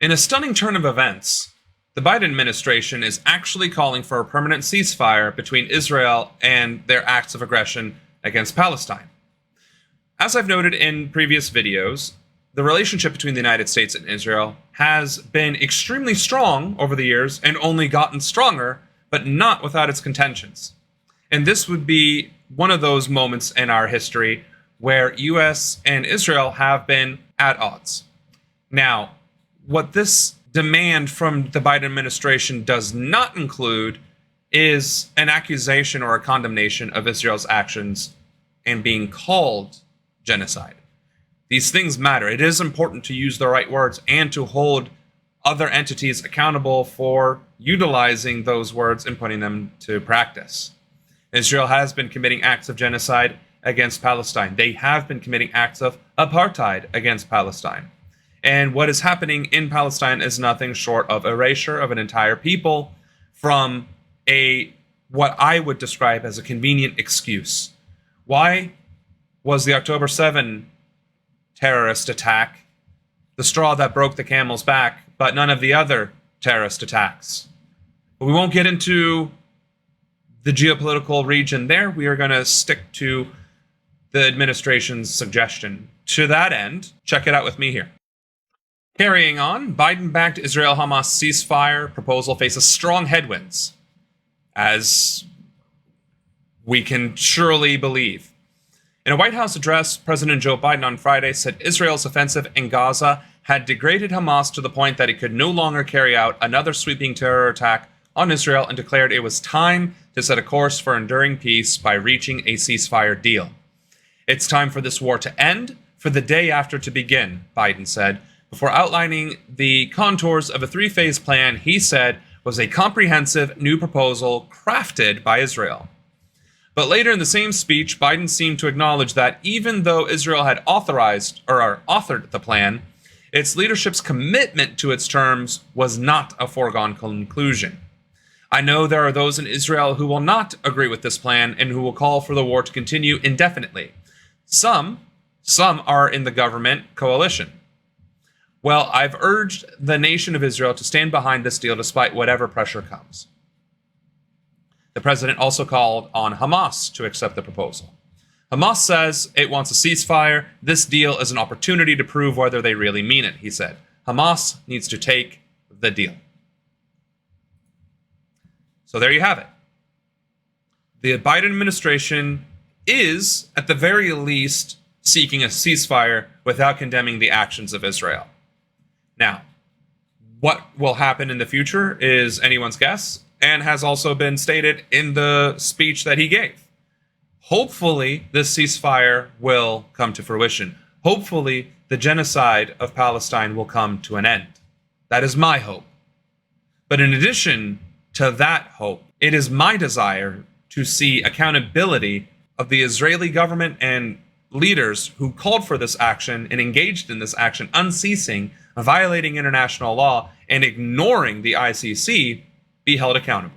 In a stunning turn of events, the Biden administration is actually calling for a permanent ceasefire between Israel and their acts of aggression against Palestine. As I've noted in previous videos, the relationship between the United States and Israel has been extremely strong over the years and only gotten stronger, but not without its contentions. And this would be one of those moments in our history where US and Israel have been at odds. Now, what this demand from the Biden administration does not include is an accusation or a condemnation of Israel's actions and being called genocide. These things matter. It is important to use the right words and to hold other entities accountable for utilizing those words and putting them to practice. Israel has been committing acts of genocide against Palestine. They have been committing acts of apartheid against Palestine. And what is happening in Palestine is nothing short of erasure of an entire people from what I would describe as a convenient excuse. Why was the October 7 terrorist attack the straw that broke the camel's back, but none of the other terrorist attacks? But we won't get into the geopolitical region there. We are going to stick to the administration's suggestion. To that end, check it out with me here. Carrying on, Biden-backed Israel-Hamas ceasefire proposal faces strong headwinds, as we can surely believe. In a White House address, President Joe Biden on Friday said Israel's offensive in Gaza had degraded Hamas to the point that it could no longer carry out another sweeping terror attack on Israel, and declared it was time to set a course for enduring peace by reaching a ceasefire deal. It's time for this war to end, for the day after to begin, Biden said, before outlining the contours of a three-phase plan he said was a comprehensive new proposal crafted by Israel. But later in the same speech, Biden seemed to acknowledge that even though Israel had authored the plan, its leadership's commitment to its terms was not a foregone conclusion. I know there are those in Israel who will not agree with this plan and who will call for the war to continue indefinitely. Some are in the government coalition. Well, I've urged the nation of Israel to stand behind this deal despite whatever pressure comes. The president also called on Hamas to accept the proposal. Hamas says it wants a ceasefire. This deal is an opportunity to prove whether they really mean it, he said. Hamas needs to take the deal. So there you have it. The Biden administration is, at the very least, seeking a ceasefire without condemning the actions of Israel. Now, what will happen in the future is anyone's guess, and has also been stated in the speech that he gave. Hopefully, this ceasefire will come to fruition. Hopefully, the genocide of Palestine will come to an end. That is my hope. But in addition to that hope, it is my desire to see accountability of the Israeli government and leaders who called for this action and engaged in this action unceasing, violating international law and ignoring the ICC, be held accountable.